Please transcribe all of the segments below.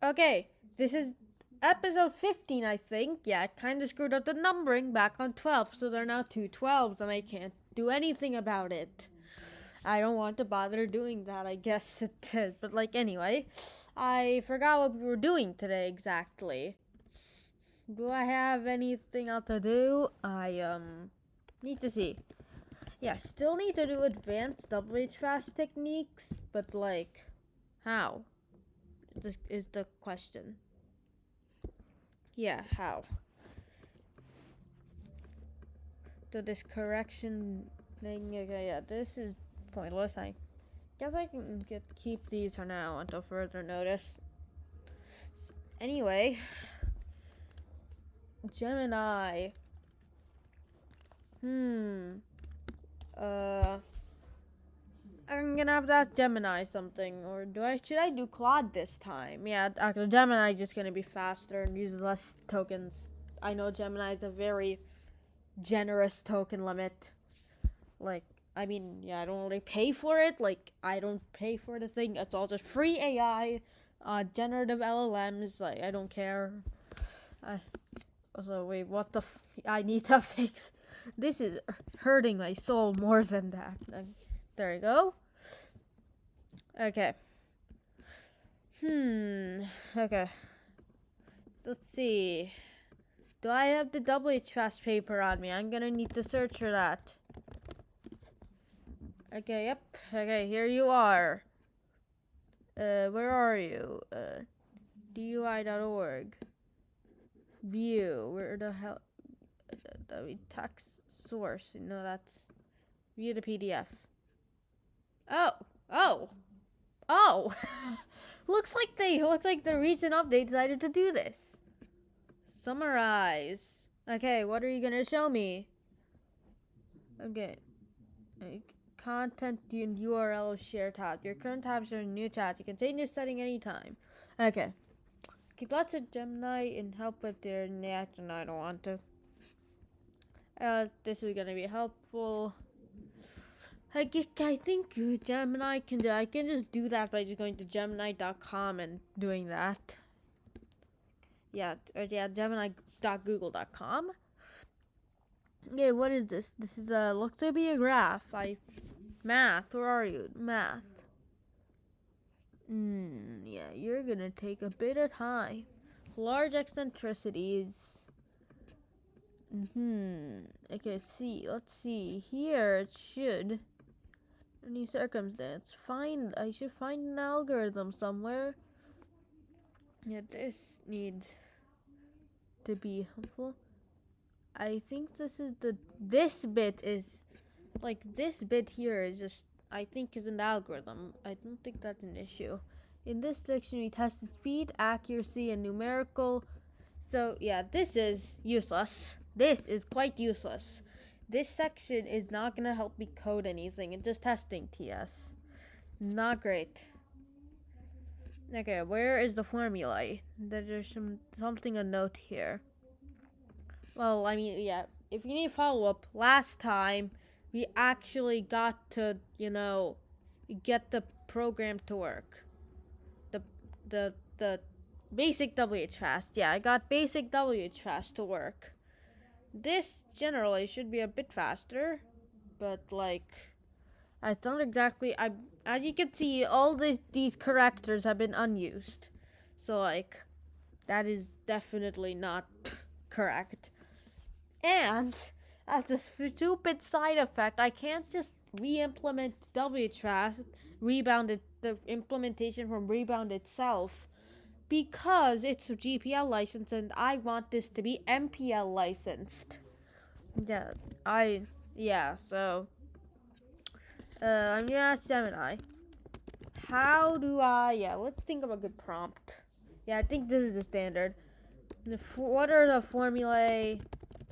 Okay, this is episode 15, I think. Yeah, I kind of screwed up the numbering back on 12, so they're now two 12s, and I can't do anything about it. I don't want to bother doing that, I guess it is. But, anyway, I forgot what we were doing today exactly. Do I have anything else to do? I need to see. Yeah, still need to do advanced WHFast techniques, but, how? This is the question. Yeah, how? To this correction thing. Okay, yeah, this is pointless. I guess I can keep these for now until further notice. Anyway, Gemini. Hmm. Uh. I'm gonna have to ask Gemini something, or should I do Claude this time? Yeah, actually, Gemini is just gonna be faster and uses less tokens. I know Gemini is a very generous token limit. Like, I mean, yeah, I don't really pay for it. Like, I don't pay for the thing. It's all just free AI, generative LLMs. Like, I don't care. Also, wait, what the I need to fix. This is hurting my soul more than that. There we go. Okay. Okay. Let's see. Do I have the WHFast paper on me? I'm gonna need to search for that. Okay, yep. Okay, here you are. Where are you? DUI.org. View. Where the hell? Text source. No, that's view the PDF. Oh, oh, oh! looks like the recent update decided to do this. Summarize. Okay, what are you gonna show me? Okay. Content and URL share tab. Your current tabs are new tabs. You can change this setting anytime. Okay. Get lots of Gemini and help with their React, and I don't want to. This is gonna be helpful. I think Gemini can do. I can just do that by just going to Gemini.com and doing that. Yeah, Gemini.google.com. Okay, what is this? This is looks to be a graph. Math. Where are you? Math. Yeah, you're gonna take a bit of time. Large eccentricities. Okay, let's see. Here it should. Any circumstance. I should find an algorithm somewhere. Yeah, this needs to be helpful. I think this bit is, this bit here is just, I think is an algorithm. I don't think that's an issue. In this section, we tested speed, accuracy, and numerical. So, yeah, this is useless. This is quite useless. This section is not going to help me code anything. It's just testing TS. Not great. Okay, where is the formulae? There's something a note here. Well, I mean, yeah, if you need follow-up, last time we actually got to, get the program to work. The basic WHFast. Yeah, I got basic WHFast to work. This generally should be a bit faster, but I don't exactly. As you can see, all these correctors have been unused, so that is definitely not correct. And as a stupid side effect, I can't just re-implement WHFast, the implementation from Rebound itself, because it's a GPL license and I want this to be MPL licensed. So I'm gonna ask Gemini. Let's think of a good prompt. Yeah, I think this is the standard. What are the formulae?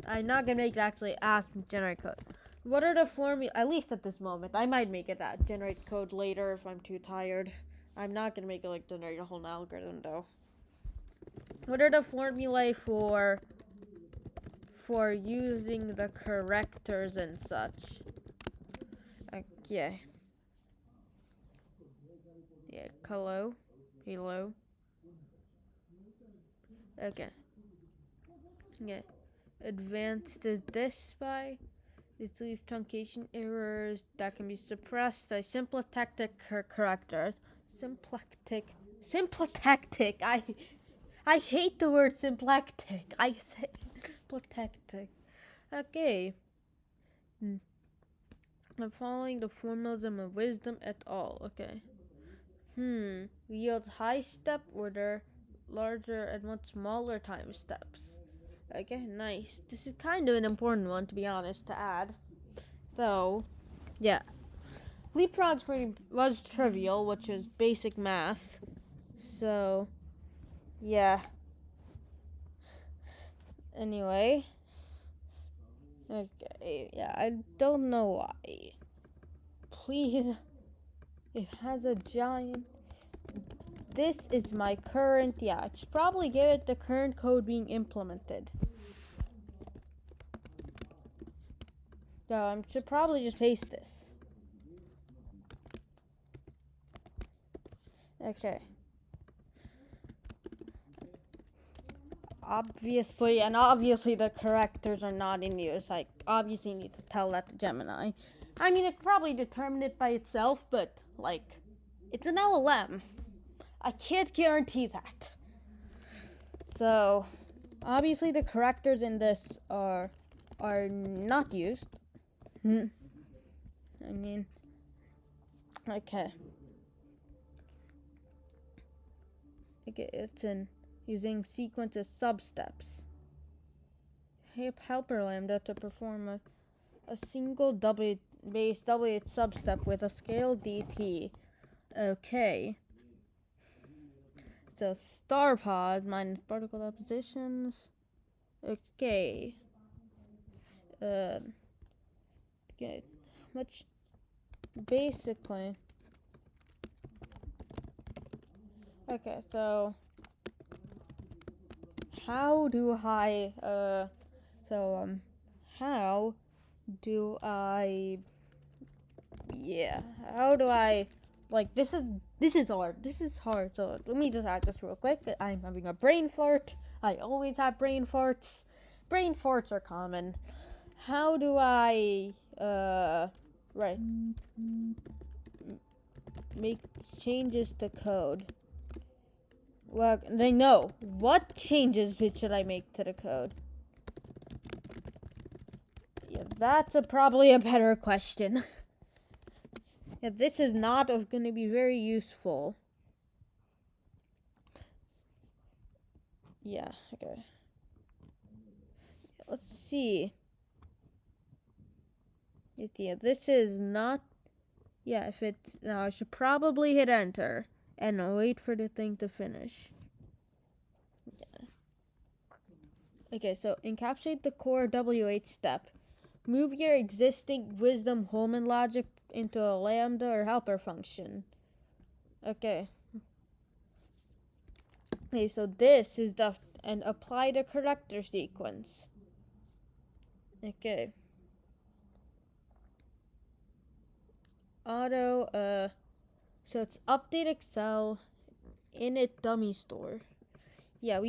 I'm not gonna make it actually ask generate code. What are the formulae? At least at this moment, I might make it that generate code later if I'm too tired. I'm not gonna make it generate a whole algorithm though. What are the formulae for using the correctors and such? Yeah. Hello. Okay. Yeah. Advanced is this by? It leaves truncation errors that can be suppressed by symplectic characters. Symplectic. I hate the word symplectic. I say symplectic. Okay. I'm following the formalism of wisdom et al. Okay. Yields high step order, larger and much smaller time steps. Okay, nice. This is kind of an important one, to be honest, to add. So, yeah. Leapfrog's was trivial, which is basic math. So, yeah. Anyway. Okay, yeah, I don't know why. Please. It has a giant... This is my current... Yeah, I should probably give it the current code being implemented. So, I should probably just paste this. Okay. Obviously the correctors are not in use. I obviously need to tell that to Gemini. I mean, it probably determined it by itself, but, like, it's an LLM. I can't guarantee that. So, obviously the correctors in this are not used. I mean, okay. Okay, it's in using sequences substeps. Helper lambda to perform a single base WH substep with a scale dt. Okay. So star pod minus particle depositions. Okay. Okay. Much basically. Okay, so how do I like this is hard. This is hard. So let me just add this real quick. I'm having a brain fart. I always have brain farts. Brain farts are common. How do I make changes to code? Well, they know. What changes should I make to the code? Yeah, that's probably a better question. Yeah, this is not going to be very useful. Yeah, okay. Let's see. Yeah, this is not... Yeah, if it's... Now, I should probably hit enter and wait for the thing to finish. Yeah. Okay, so encapsulate the core WH step. Move your existing wisdom Holman logic into a lambda or helper function. Okay. Okay, so this is and apply the corrector sequence. Okay. So it's update Excel init dummy store. Yeah,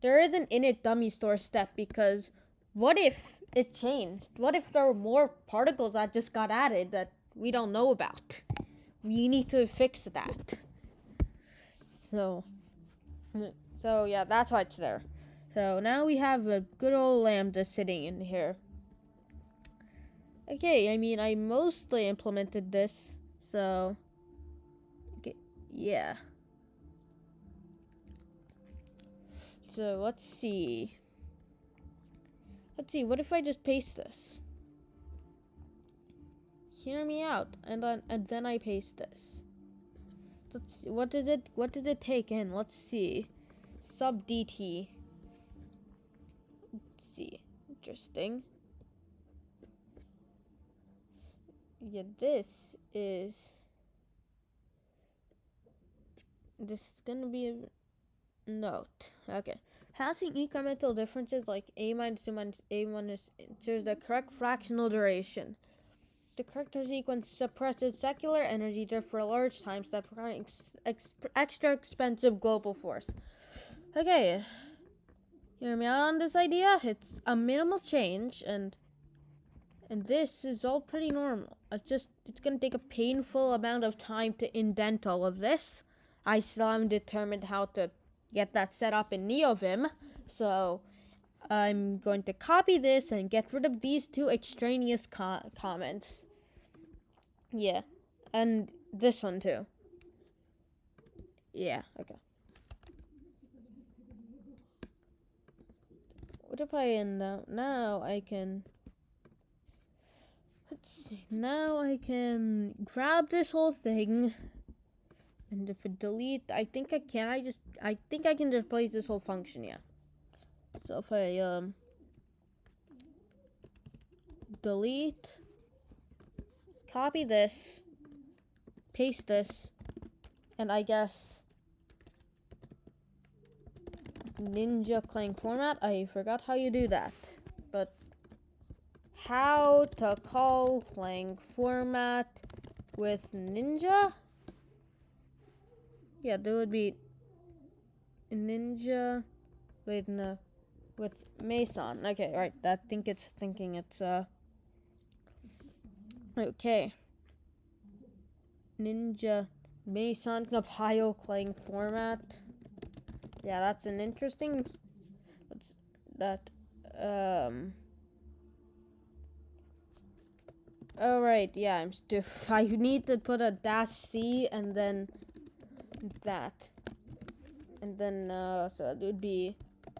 there is an init dummy store step because what if it changed? What if there were more particles that just got added that we don't know about? We need to fix that. So yeah, that's why it's there. So now we have a good old lambda sitting in here. Okay, I mean, I mostly implemented this, so... Okay, yeah. So, let's see. What if I just paste this? Hear me out, and then I paste this. Let's see, what did it take in? Let's see. Sub dt. Let's see. Interesting. Yeah, this is gonna be a note. Okay. Passing incremental differences like a minus 2 minus a minus ensures the correct fractional duration. The corrector sequence suppresses secular energy for a large time step, requiring extra expensive global force. Okay. hear me out on this idea. It's a minimal change, and this is all pretty normal. It's gonna take a painful amount of time to indent all of this. I still haven't determined how to get that set up in NeoVim, so I'm going to copy this and get rid of these two extraneous comments. Yeah, and this one too. Yeah, okay. What if I now I can... Let's see. Now I can grab this whole thing, and if it delete, I think I can. I think I can replace this whole function. Yeah. So if I delete, copy this, paste this, and I guess Ninja Clang format. I forgot how you do that, but how to call Clang format with Ninja? Yeah, there would be Ninja. Wait, no, with Mason. Okay, right. I think it's thinking it's okay. Ninja Mason compile Clang format. Yeah, that's an interesting. Oh right, yeah, I'm still. I need to put a -c and then that, and then so it would be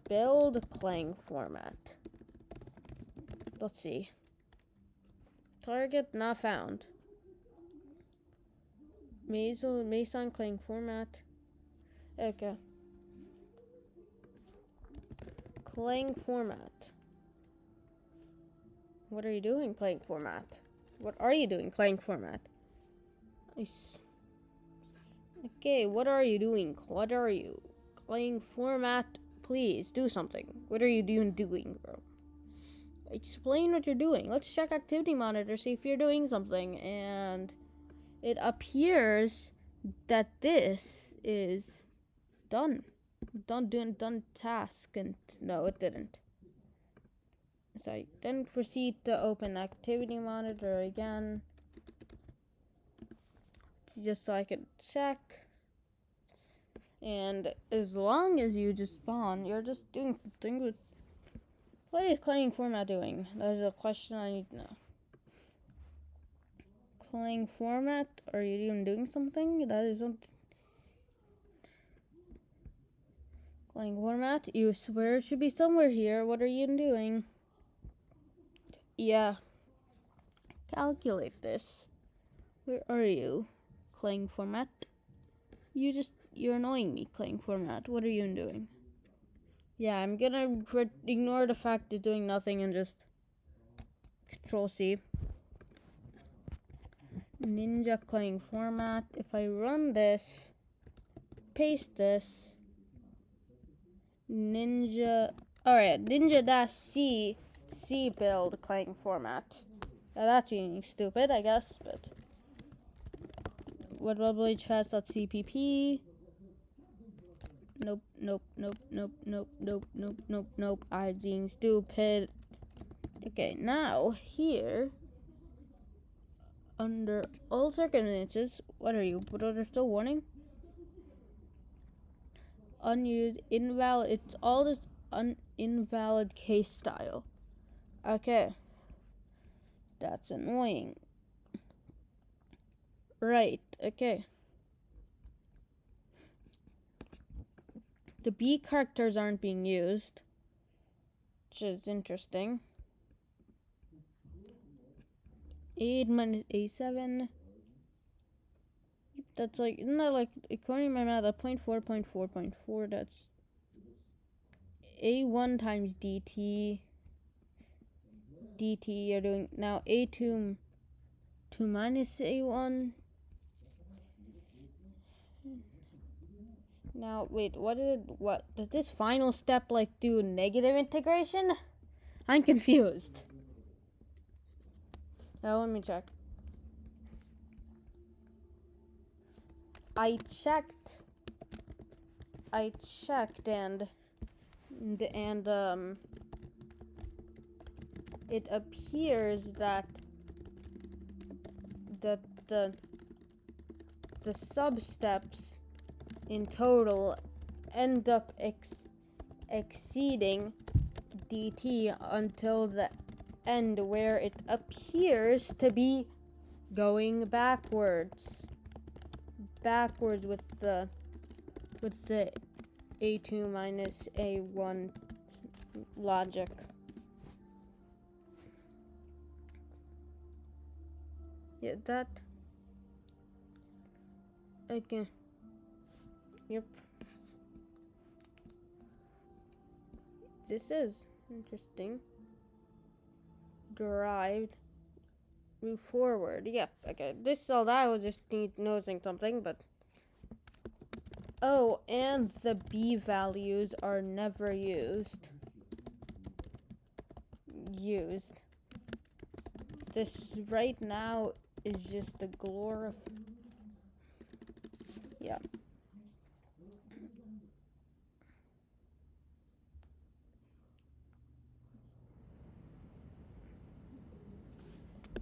build Clang format. Let's see. Target not found. Mason Clang format. Okay. Clang format. What are you doing, Clang format? What are you doing, Clang format? Okay, what are you doing? What are you? Clang format, please do something. What are you doing, bro? Explain what you're doing. Let's check activity monitor, see if you're doing something. And it appears that this is done. Done task, and no, it didn't. So I then proceed to open activity monitor again, just so I could check. And as long as you just spawn, you're just doing something with... What is Clang format doing? That is a question I need to know. Clang format, are you even doing something? That is something. Clang format, you swear it should be somewhere here. What are you doing? Yeah. Calculate this. Where are you? Clang format. You're annoying me, Clang format. What are you doing? Yeah, I'm gonna ignore the fact it's doing nothing and just Control C. Ninja Clang format. If I run this, paste this, Ninja. Alright, Ninja-C build Clang format. Now that's being stupid, I guess, but what WHFast.cpp. Nope. I'm being stupid. Okay, now here under all circumstances, what are you? What are they still warning? Unused, invalid. It's all this invalid case style. Okay, that's annoying. Right. Okay. The B characters aren't being used, which is interesting. 8 minus A7. That's like, isn't that like, according to my math, that's 0.4, that's A1 times DT. You're doing now A2 minus A1. Now, wait, what does this final step like do negative integration? I'm confused. Now, let me check. I checked and and it appears that the sub-steps in total end up exceeding dt until the end, where it appears to be going backwards with the a2 minus a1 logic. Yeah, that again. Yep. This is interesting. Derived, move forward. Yep. Okay. This all that was just noticing something, but oh, and the b values are never used. This right now is just the yeah.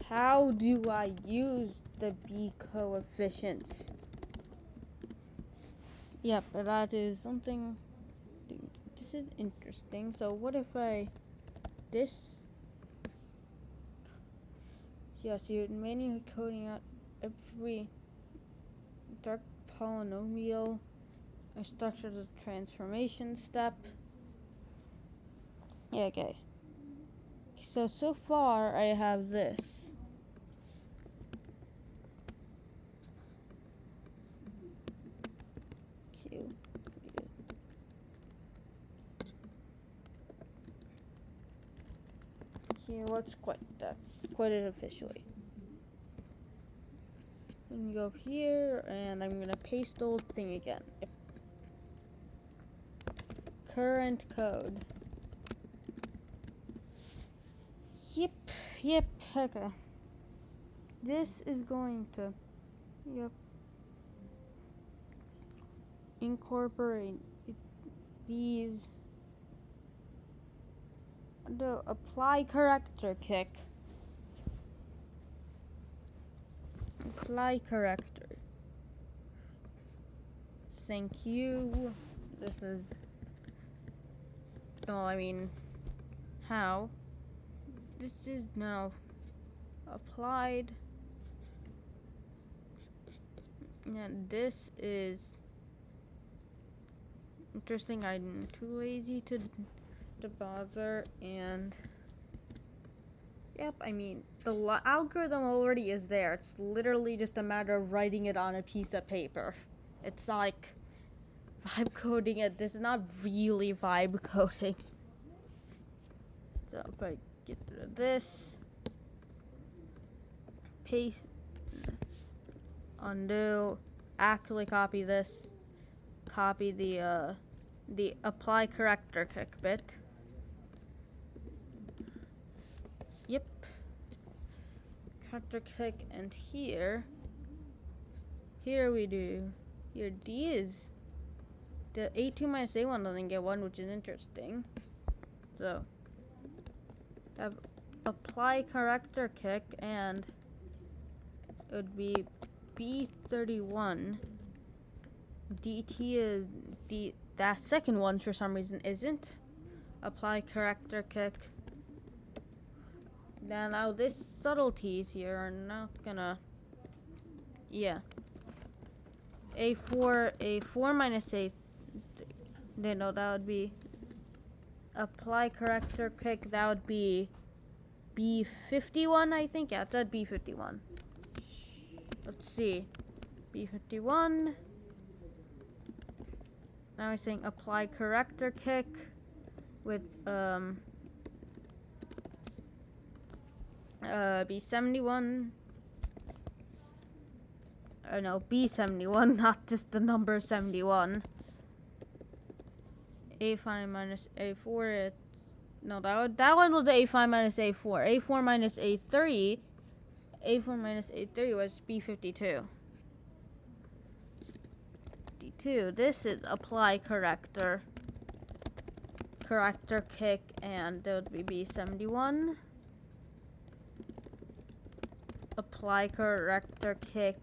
How do I use the b coefficients? Yep, that is something. This is interesting. So what if yes, you're manually coding out every dark polynomial or structure the transformation step. Yeah, okay. So far I have this. Q. Let's quit it officially. I'm gonna go up here and I'm gonna paste the old thing again. Current code. Yep, okay. This is going to, incorporate these. The apply corrector kick. Apply corrector. Thank you. This is, how? This is now applied. And this is interesting. I'm too lazy to bother, and yep, the algorithm already is there. It's literally just a matter of writing it on a piece of paper. It's like vibe coding it. This is not really vibe coding. So if I get rid of this, paste, undo, actually copy this, copy the apply corrector kick bit. Yep. Corrector kick, and here we do. Here D is the A2 minus A1 doesn't get 1, which is interesting. So have apply corrector kick, and it would be B31. DT is that second one for some reason isn't. Apply corrector kick. Now this subtleties here are not gonna, A4 minus A, no, that would be apply corrector kick. That would be B51, I think. Yeah, that'd be B51. Let's see, B51. Now we're saying apply corrector kick with B71. No, B71, not just the number 71. A5 minus A4. It's no, that one was A5 minus A4. A4 minus A3. A4 minus A3 was B52. This is apply corrector. corrector kick, and that would be B71. Apply corrector kick,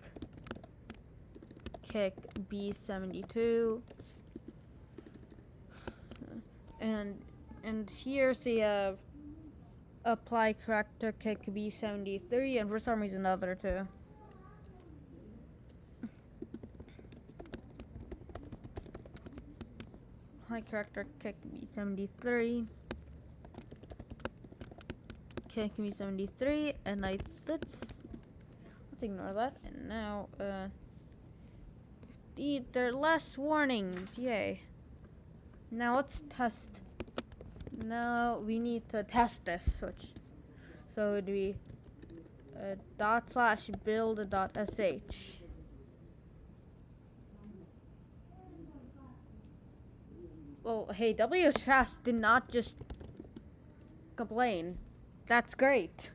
B72. And here's the apply corrector kick B73, and for some reason the other two. Apply corrector kick B73. Kick B73, and let's ignore that. And now there are less warnings, yay. Now let's test. Now we need to test this switch. So it'd be /build.sh. Well, hey, WHFast did not just complain. That's great.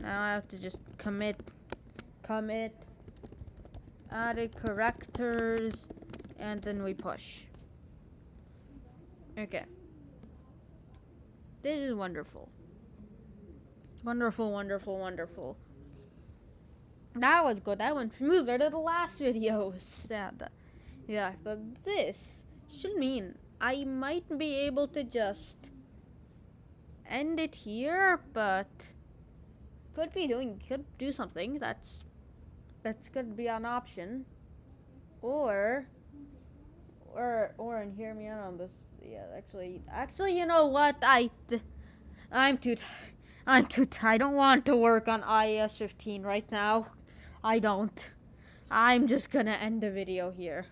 Now I have to just commit, added correctors, and then we push. Okay. This is wonderful. Wonderful, wonderful, wonderful. That was good. That went smoother than the last videos. Yeah, so this should mean I might be able to just end it here, but could do something. That's could be an option. Or and hear me out on this. Yeah, actually, you know what? I'm too I don't want to work on iOS 15 right now. I don't. I'm just gonna end the video here.